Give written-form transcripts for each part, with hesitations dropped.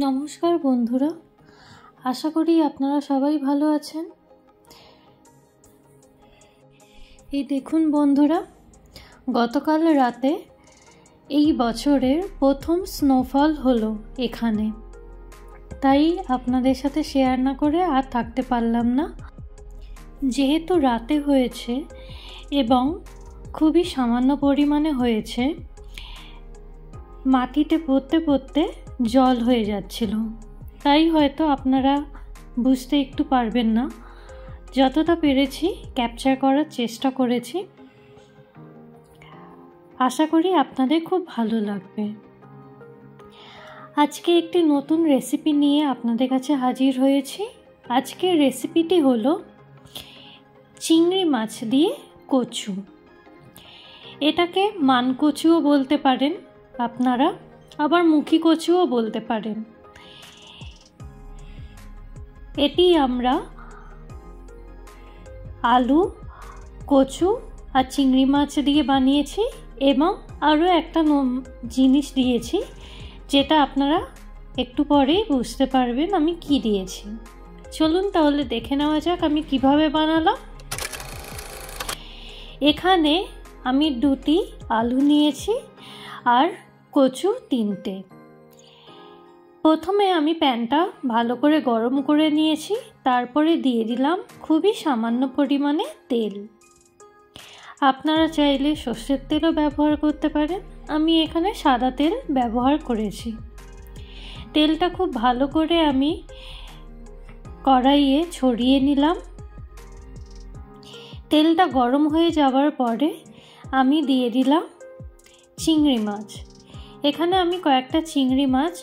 নমস্কার বন্ধুরা, আশা করি আপনারা সবাই ভালো আছেন। এই দেখুন বন্ধুরা, গতকাল রাতে এই বছরের প্রথম স্নোফল হলো এখানে, তাই আপনাদের সাথে শেয়ার না করে আর থাকতে পারলাম না। যেহেতু রাতে হয়েছে এবং খুবই সামান্য পরিমাণে হয়েছে, মাটিতে পড়তে পড়তে জল হয়ে যাচ্ছিল, তাই হয়তো আপনারা বুঝতে একটু পারবেন না। যতটা পেরেছি ক্যাপচার করার চেষ্টা করেছি, আশা করি আপনাদের খুব ভালো লাগবে। আজকে একটি নতুন রেসিপি নিয়ে আপনাদের কাছে হাজির হয়েছি। আজকের রেসিপিটি হলো চিংড়ি মাছ দিয়ে কচু। এটাকে মানকচুও বলতে পারেন আপনারা, আবার মুখী কচুও বলতে পারেন। এটি আমরা আলু, কচু আর চিংড়ি মাছ দিয়ে বানিয়েছি এবং আরও একটা জিনিস দিয়েছি, যেটা আপনারা একটু পরেই বুঝতে পারবেন আমি কি দিয়েছি। চলুন তাহলে দেখে নেওয়া যাক আমি কিভাবে বানালাম। এখানে আমি 2টি আলু নিয়েছি আর কচু 3টে। প্রথমে আমি প্যানটা ভালো করে গরম করে নিয়েছি, তারপরে দিয়ে দিলাম খুবই সামান্য পরিমাণে তেল। আপনারা চাইলে সর্ষের তেলও ব্যবহার করতে পারেন, আমি এখানে সাদা তেল ব্যবহার করেছি। তেলটা খুব ভালো করে আমি কড়াইয়ে ছড়িয়ে নিলাম। তেলটা গরম হয়ে যাওয়ার পরে আমি দিয়ে দিলাম চিংড়ি মাছ। এখানে আমি কয়েকটা চিংড়ি মাছ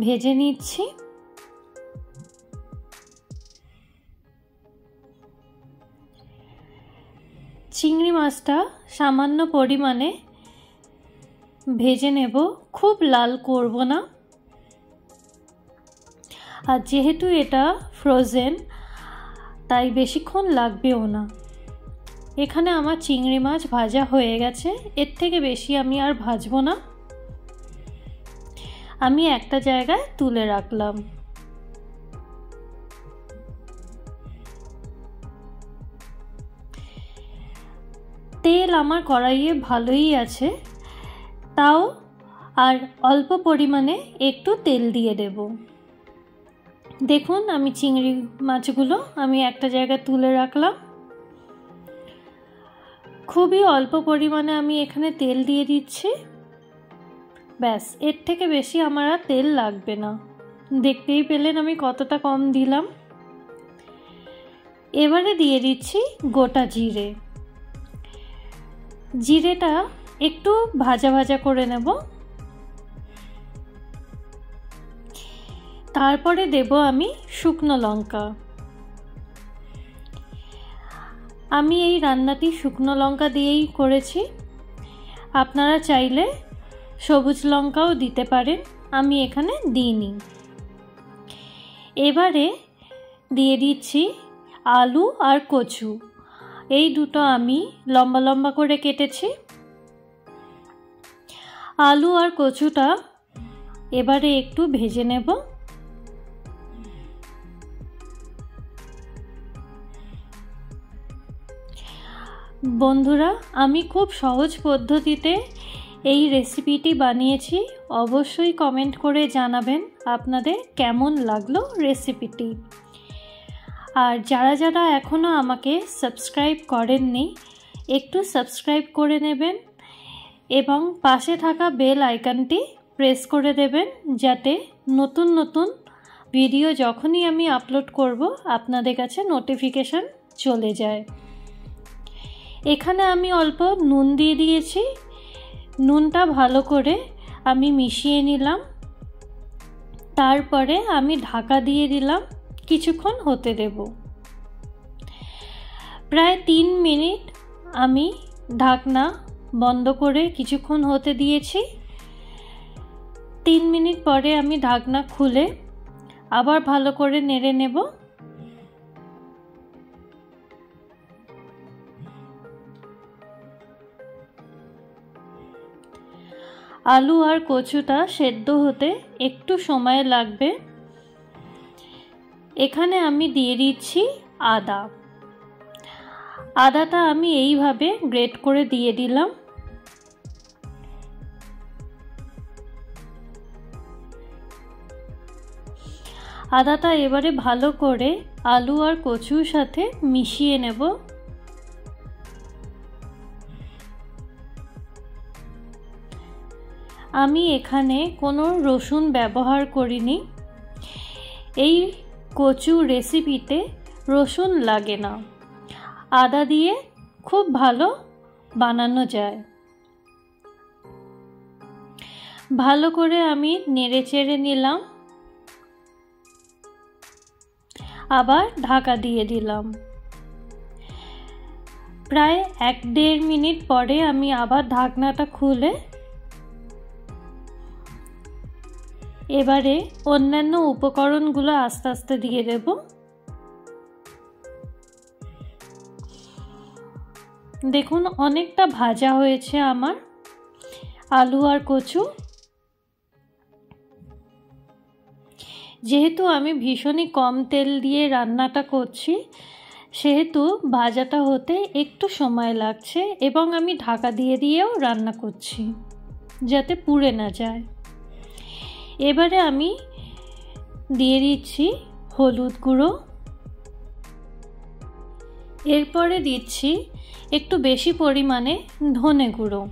ভেজে নিচ্ছি। চিংড়ি মাছটা সামান্য পরিমাণে ভেজে নেব, খুব লাল করব না। আর যেহেতু এটা ফ্রোজেন, তাই বেশিক্ষণ লাগবেও না। এখানে আমার চিংড়ি মাছ ভাজা হয়ে গেছে, এর থেকে বেশি আমি আর ভাজবো না। আমি একটা জায়গায় তুলে রাখলাম। তেল আমার কড়াইয়ে ভালোই আছে, তাও আর অল্প পরিমাণে একটু তেল দিয়ে দেব। দেখুন আমি চিংড়ি মাছগুলো আমি একটা জায়গায় তুলে রাখলাম। খুবই অল্প পরিমাণে আমি এখানে তেল দিয়ে দিচ্ছি, ব্যাস, এর থেকে বেশি আমার আর তেল লাগবে না। দেখতেই পেলেন আমি কতটা কম দিলাম। এবারে দিয়ে দিচ্ছি গোটা জিরে। জিরেটা একটু ভাজা ভাজা করে নেব। তারপরে দেব আমি শুকনো লঙ্কা। আমি এই রান্নাটি শুকনো লঙ্কা দিয়েই করেছি, আপনারা চাইলে সবুজ লঙ্কাও দিতে পারেন, আমি এখানে দিইনি। এবারে দিয়ে দিচ্ছি আলু আর কচু। এই দুটো আমি লম্বা লম্বা করে কেটেছি। আলু আর কচুটা এবারে একটু ভেজে নেব। বন্ধুরা, আমি খুব সহজ পদ্ধতিতে এই রেসিপিটি বানিয়েছি। অবশ্যই কমেন্ট করে জানাবেন আপনাদের কেমন লাগলো রেসিপিটি। আর যারা যারা এখনও আমাকে সাবস্ক্রাইব করেননি, একটু সাবস্ক্রাইব করে নেবেন এবং পাশে থাকা বেল আইকনটি প্রেস করে দেবেন, যাতে নতুন নতুন ভিডিও যখনই আমি আপলোড করব আপনাদের কাছে নোটিফিকেশান চলে যায়। এখানে আমি অল্প নুন দিয়ে দিয়েছি। নুনটা ভালো করে আমি মিশিয়ে নিলাম। তারপরে আমি ঢাকা দিয়ে দিলাম, কিছুক্ষণ হতে দেব। প্রায় 3 মিনিট আমি ঢাকনা বন্ধ করে কিছুক্ষণ হতে দিয়েছি। 3 মিনিট পরে আমি ঢাকনা খুলে আবার ভালো করে নেড়ে নেব। আলু আর কচুটা সেদ্ধ হতে একটু সময় লাগবে। এখানে আমি দিয়ে দিচ্ছি আদা। আদাটা আমি এইভাবে গ্রেট করে দিয়ে দিলাম। আদাটা এবারে ভালো করে আলু আর কচুর সাথে মিশিয়ে নেব। আমি এখানে কোনো রসুন ব্যবহার করিনি। এই কচু রেসিপিতে রসুন লাগে না, আদা দিয়ে খুব ভালো বানানো যায়। ভালো করে আমি নেড়ে চেড়ে নিলাম, আবার ঢাকা দিয়ে দিলাম। প্রায় 1-1.5 মিনিট পরে আমি আবার ঢাকনাটা খুলে এবারে অন্যান্য উপকরণগুলো আস্তে আস্তে দিয়ে দেব। দেখুন অনেকটা ভাজা হয়েছে আমার আলু আর কচু। যেহেতু আমি ভীষণই কম তেল দিয়ে রান্নাটা করছি, সেহেতু ভাজাটা হতে একটু সময় লাগছে এবং আমি ঢাকা দিয়ে দিয়েও রান্না করছি যাতে পুড়ে না যায়। এবারে আমি দিয়ে দিচ্ছি হলুদ গুঁড়ো, এরপরে দিচ্ছি একটু বেশি পরিমাণে ধনে গুঁড়ো।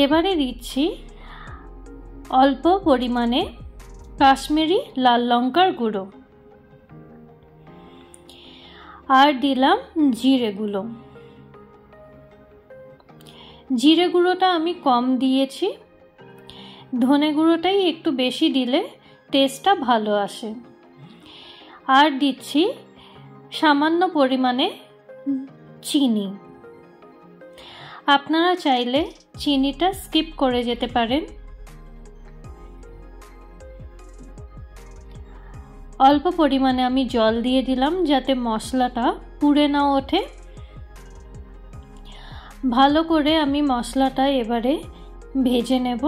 এবারে দিচ্ছি অল্প পরিমাণে কাশ্মীরি লাল লঙ্কার গুঁড়ো আর দিলাম জিরে গুঁড়ো। জিরে গুঁড়োটা আমি কম দিয়েছি, ধনে গুঁড়োটাই একটু বেশি দিলে টেস্টটা ভালো আসে। আর দিচ্ছি সামান্য পরিমাণে চিনি। আপনারা চাইলে চিনিটা স্কিপ করে যেতে পারেন। অল্প পরিমাণে আমি জল দিয়ে দিলাম যাতে মশলাটা পুড়ে না ওঠে। ভালো করে আমি মশলাটা এবারে ভেজে নেব।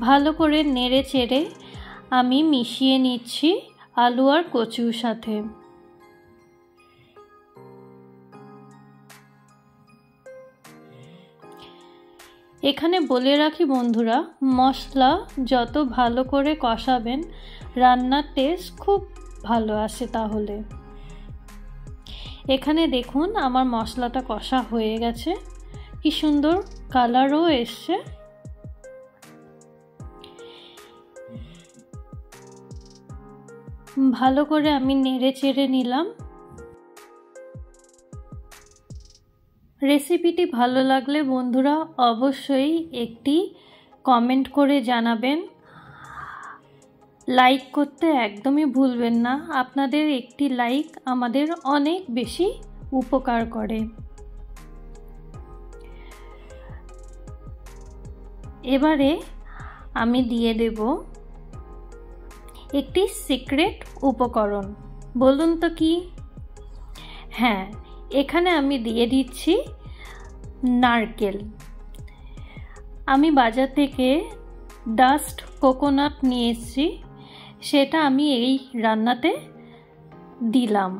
ভালো করে নেড়ে চেড়ে আমি মিশিয়ে নিচ্ছি আলু আর কচুর সাথে। এখানে বলে রাখি বন্ধুরা, মশলা যত ভালো করে কষাবেন রান্নার টেস্ট খুব ভালো আসে। তাহলে এখানে দেখুন আমার মশলাটা কষা হয়ে গেছে, কি সুন্দর কালারও এসছে। ভালো করে আমি নেড়ে চেড়ে নিলাম। রেসিপিটি ভালো লাগলে বন্ধুরা অবশ্যই একটি কমেন্ট করে জানাবেন। লাইক করতে একদমই ভুলবেন না, আপনাদের একটি লাইক আমাদের অনেক বেশি উপকার করে। এবারে আমি দিয়ে দেব একটি সিক্রেট উপকরণ। বলুন তো কি? হ্যাঁ, এখানে আমি দিয়ে দিচ্ছি নারকেল। আমি বাজার থেকে ডাস্ট কোকোনাট নিয়ে এসেছি, সেটা আমি এই রান্নাতে দিলাম।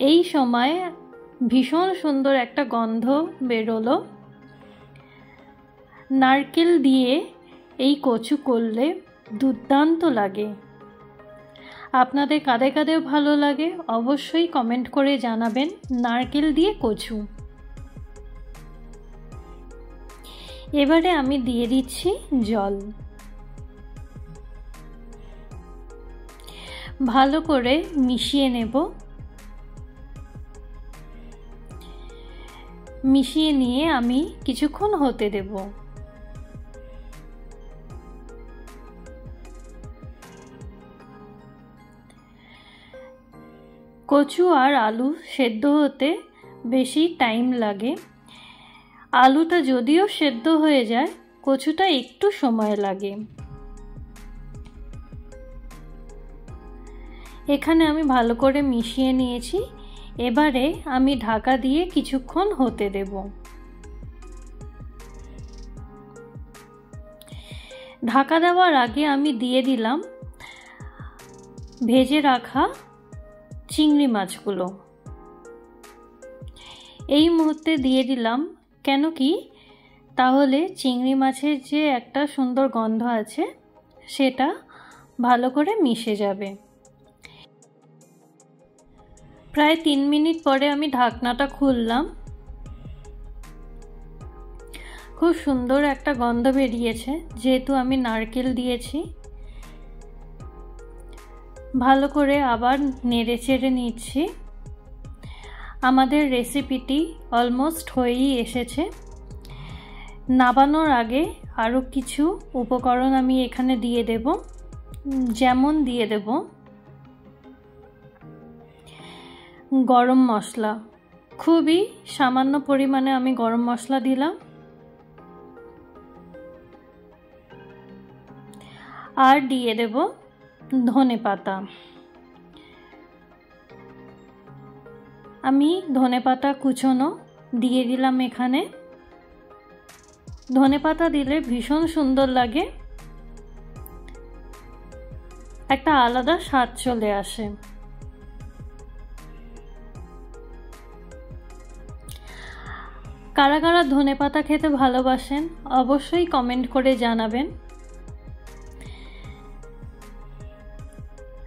এই সময় ভীষণ সুন্দর একটা গন্ধ বেরোলো। নারকেল দিয়ে এই কচু করলে দুর্দান্ত লাগে। আপনাদের কাদের কাদের ভালো লাগে অবশ্যই কমেন্ট করে জানাবেন। নারকেল দিয়ে কচু। এবারে আমি দিয়ে দিচ্ছি জল। ভালো করে মিশিয়ে নেব। মিশিয়ে নিয়ে আমি কিছুক্ষণ হতে দেব। কচু আর আলু সেদ্ধ হতে বেশি টাইম লাগে। আলুটা যদিও সেদ্ধ হয়ে যায়, কচুটা একটু সময় লাগে। এখানে আমি ভালো করে মিশিয়ে নিয়েছি। এবারে আমি ঢাকা দিয়ে কিছুক্ষণ হতে দেব। ঢাকা দেওয়ার আগে আমি দিয়ে দিলাম ভেজে রাখা চিংড়ি মাছগুলো। এই মুহূর্তে দিয়ে দিলাম, কেন কি তাহলে চিংড়ি মাছের যে একটা সুন্দর গন্ধ আছে সেটা ভালো করে মিশে যাবে। প্রায় 3 মিনিট পরে আমি ঢাকনাটা খুললাম। খুব সুন্দর একটা গন্ধ বেরিয়েছে, যেহেতু আমি নারকেল দিয়েছি। ভালো করে আবার নেড়ে চেড়ে নিচ্ছি। আমাদের রেসিপিটি অলমোস্ট হয়েই এসেছে। নামানোর আগে আরও কিছু উপকরণ আমি এখানে দিয়ে দেব। যেমন দিয়ে দেব গরম মশলা, খুবই সামান্য পরিমাণে আমি গরম মশলা দিলাম। আর দিয়ে দেব ধনেপাতা। আমি ধনেপাতা কুচনো দিয়ে দিলাম এখানে। ধনেপাতা দিলে ভীষণ সুন্দর লাগে, একটা আলাদা স্বাদ চলে আসে। কারা কারা ধনেপাতা খেতে ভালোবাসেন অবশ্যই কমেন্ট করে জানাবেন।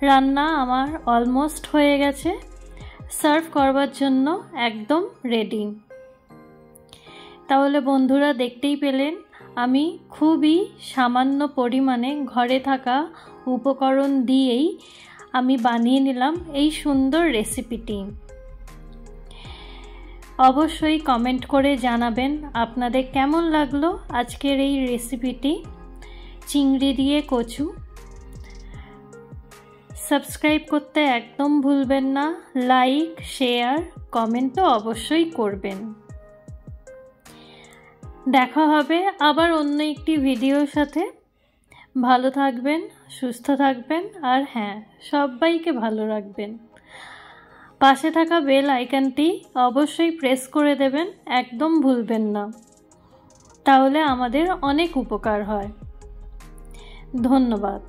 রান্না আমার অলমোস্ট হয়ে গেছে, সার্ভ করবার জন্য একদম রেডি। তাহলে বন্ধুরা দেখতেই পেলেন আমি খুবই সামান্য পরিমাণে ঘরে থাকা উপকরণ দিয়েই আমি বানিয়ে নিলাম এই সুন্দর রেসিপিটি। অবশ্যই কমেন্ট করে জানাবেন আপনাদের কেমন লাগলো আজকের এই রেসিপিটি, চিংড়ি দিয়ে কচু। সাবস্ক্রাইব করতে একদম ভুলবেন না, লাইক শেয়ার কমেন্ট তো অবশ্যই করবেন। দেখা হবে আবার অন্য একটি ভিডিওর সাথে। ভালো থাকবেন, সুস্থ থাকবেন, আর হ্যাঁ, সবাইকে ভালো রাখবেন। পাশে থাকা বেল আইকনটি অবশ্যই প্রেস করে দেবেন, একদম ভুলবেন না, তাহলে আমাদের অনেক উপকার হয়। ধন্যবাদ।